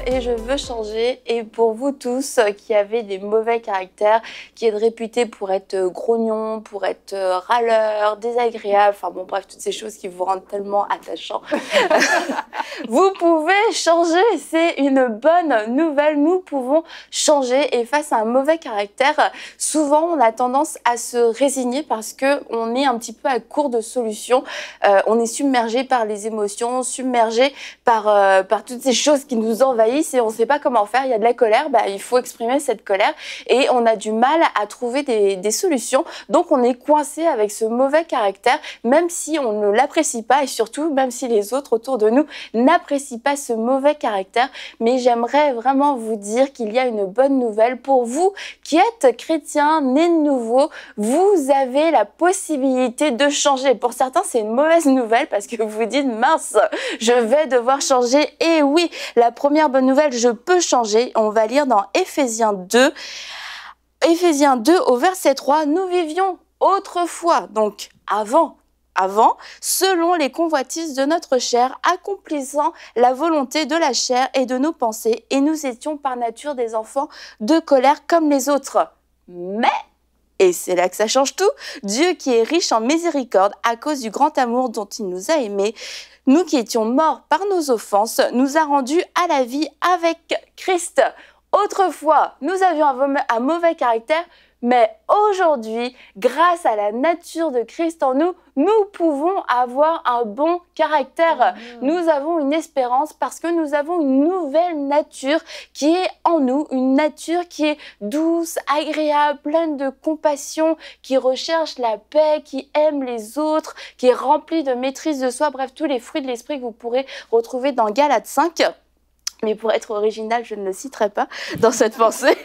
et je veux changer. Et pour vous tous qui avez des mauvais caractères, qui êtes réputés pour être grognons, pour être râleurs, désagréables, enfin bon bref, toutes ces choses qui vous rendent tellement attachants, vous pouvez changer. C'est une bonne nouvelle. Nous pouvons changer. Et face à un mauvais caractère, souvent on a tendance à se résigner parce qu'on est un petit peu à court de solutions. On est submergé par les émotions, submergé par toutes ces choses qui nous envahissent et on ne sait pas comment faire. Il y a de la colère, il faut exprimer cette colère et on a du mal à trouver des solutions. Donc on est coincé avec ce mauvais caractère, même si on ne l'apprécie pas et surtout même si les autres autour de nous n'apprécient pas ce mauvais caractère. Mais j'aimerais vraiment vous dire qu'il y a une bonne nouvelle pour vous qui êtes chrétiens, nés de nouveau. Vous avez la possibilité de changer. Pour certains, c'est une mauvaise nouvelle parce que vous vous dites mince, je vais devoir changer. Et oui, la première bonne nouvelle, je peux changer. On va lire dans Éphésiens 2. Éphésiens 2 au verset 3, nous vivions autrefois, donc avant, selon les convoitises de notre chair, accomplissant la volonté de la chair et de nos pensées, et nous étions par nature des enfants de colère comme les autres. Mais, et c'est là que ça change tout, Dieu qui est riche en miséricorde à cause du grand amour dont il nous a aimés, nous qui étions morts par nos offenses, nous a rendus à la vie avec Christ. Autrefois, nous avions un mauvais caractère, mais aujourd'hui, grâce à la nature de Christ en nous, nous pouvons avoir un bon caractère. Nous avons une espérance parce que nous avons une nouvelle nature qui est en nous, une nature qui est douce, agréable, pleine de compassion, qui recherche la paix, qui aime les autres, qui est remplie de maîtrise de soi. Bref, tous les fruits de l'esprit que vous pourrez retrouver dans Galates 5. Mais pour être original, je ne le citerai pas dans cette pensée.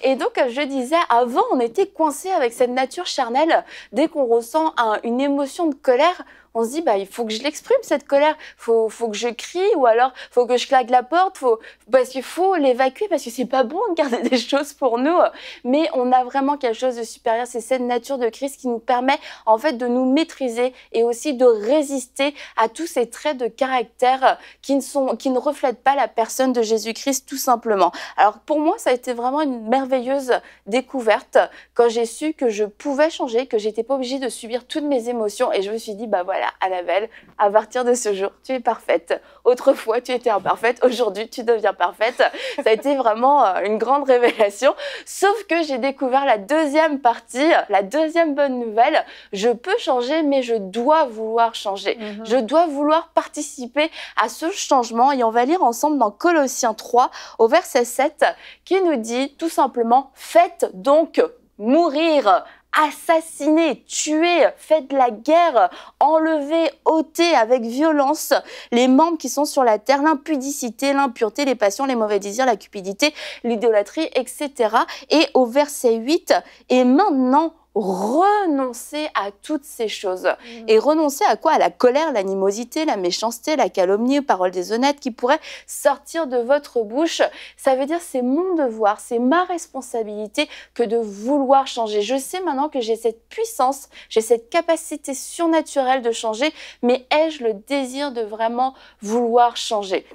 Et donc, je disais, avant, on était coincé avec cette nature charnelle. Dès qu'on ressent une émotion de colère, on se dit, il faut que je l'exprime, cette colère. Faut que je crie ou alors faut que je claque la porte. Parce qu'il faut l'évacuer parce que c'est pas bon de garder des choses pour nous. Mais on a vraiment quelque chose de supérieur. C'est cette nature de Christ qui nous permet, en fait, de nous maîtriser et aussi de résister à tous ces traits de caractère qui ne reflètent pas la personne de Jésus-Christ, tout simplement. Alors, pour moi, ça a été vraiment une merveilleuse découverte quand j'ai su que je pouvais changer, que j'étais pas obligée de subir toutes mes émotions. Et je me suis dit, voilà, Annabelle, à partir de ce jour, tu es parfaite. Autrefois, tu étais imparfaite. Aujourd'hui, tu deviens parfaite. Ça a été vraiment une grande révélation. Sauf que j'ai découvert la deuxième partie, la deuxième bonne nouvelle. Je peux changer, mais je dois vouloir changer. Je dois vouloir participer à ce changement. Et on va lire ensemble dans Colossiens 3, au verset 7, qui nous dit tout simplement « Faites donc mourir ». Assassiner, tuer, faites la guerre, enlever, ôter avec violence les membres qui sont sur la terre, l'impudicité, l'impureté, les passions, les mauvais désirs, la cupidité, l'idolâtrie, etc. Et au verset 8, et maintenant, renoncer à toutes ces choses. Et renoncer à quoi? À la colère, l'animosité, la méchanceté, la calomnie, aux paroles déshonnêtes qui pourraient sortir de votre bouche. Ça veut dire c'est mon devoir, c'est ma responsabilité que de vouloir changer. Je sais maintenant que j'ai cette puissance, j'ai cette capacité surnaturelle de changer, mais ai-je le désir de vraiment vouloir changer?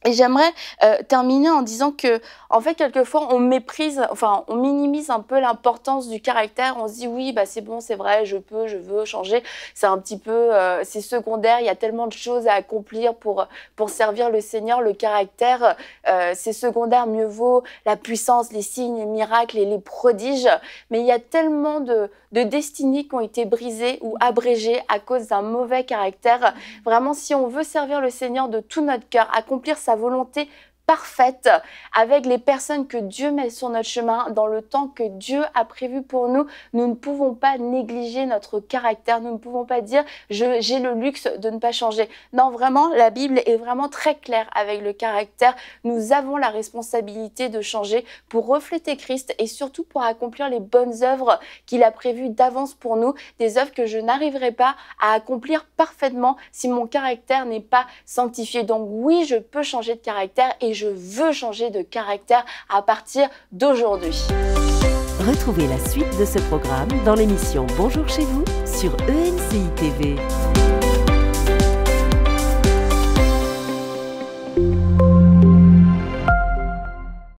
Et j'aimerais terminer en disant que, en fait, quelquefois, on minimise un peu l'importance du caractère. On se dit, oui, c'est bon, c'est vrai, je veux changer. C'est un petit peu, c'est secondaire. Il y a tellement de choses à accomplir pour servir le Seigneur. Le caractère, c'est secondaire. Mieux vaut la puissance, les signes, les miracles et les prodiges. Mais il y a tellement de destinées qui ont été brisées ou abrégées à cause d'un mauvais caractère. Vraiment, si on veut servir le Seigneur de tout notre cœur, accomplir sa volonté parfaite avec les personnes que Dieu met sur notre chemin dans le temps que Dieu a prévu pour nous, nous ne pouvons pas négliger notre caractère, nous ne pouvons pas dire j'ai le luxe de ne pas changer. Non, vraiment, la Bible est vraiment très claire avec le caractère. Nous avons la responsabilité de changer pour refléter Christ et surtout pour accomplir les bonnes œuvres qu'il a prévues d'avance pour nous, des œuvres que je n'arriverai pas à accomplir parfaitement si mon caractère n'est pas sanctifié. Donc oui, je peux changer de caractère et je veux changer de caractère à partir d'aujourd'hui. Retrouvez la suite de ce programme dans l'émission Bonjour chez vous sur ENCI TV.